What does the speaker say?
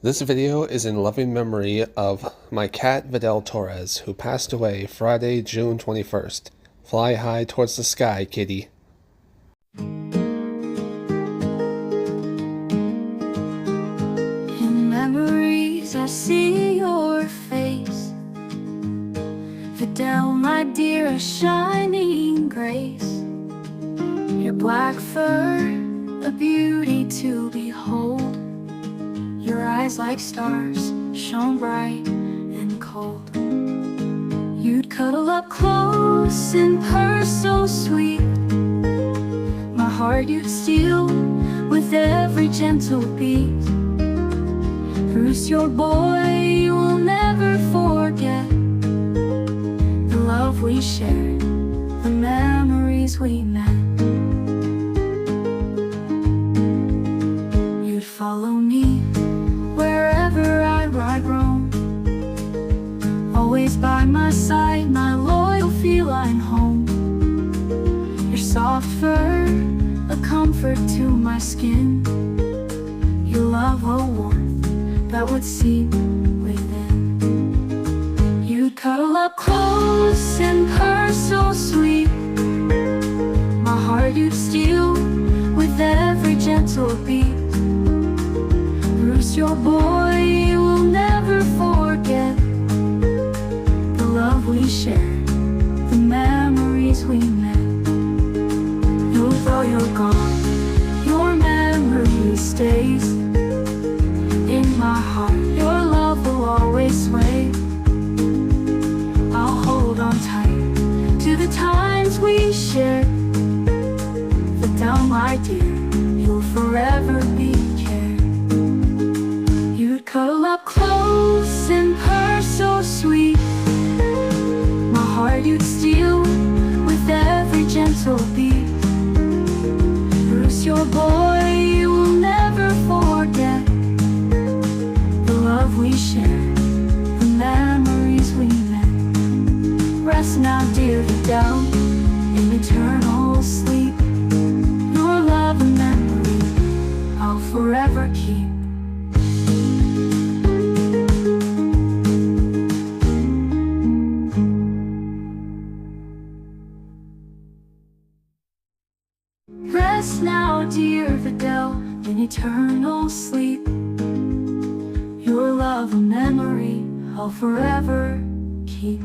This video is in loving memory of my cat Videl Torrez, who passed away Friday, June 21st. Fly high towards the sky, kitty. In memories I see your face, Videl, my dear, a shining grace. Your black fur, a beauty to behold. Your eyes like stars, shone bright and cold. You'd cuddle up close and purr so sweet. My heart you'd steal with every gentle beat. Bruce, your boy, will never forget the love we shared, the memories we met. You'd follow me wherever I'd roam, always by my side, my loyal feline home. Your soft fur, a comfort to my skin. Your love, a warmth that would seep within. You'd cuddle up close and purr so sweet. My heart you'd steal with every gentle beat. Bruce, your boy, will never forget the love we shared, the memories we met. Though you're gone, your memory stays in my heart. Your love will always sway. I'll hold on tight to the times we shared. Videl, my dear, you'll forever be cared. You'd cuddle up close and purr so sweet. My heart you'd steal with every gentle beat. Bruce, your boy, will never forget the love we shared, the memories we met. Rest now, dear Videl, in eternal sleep. Your love and memory I'll forever keep. Rest now, dear Videl, in eternal sleep. Your love and memory I'll forever keep.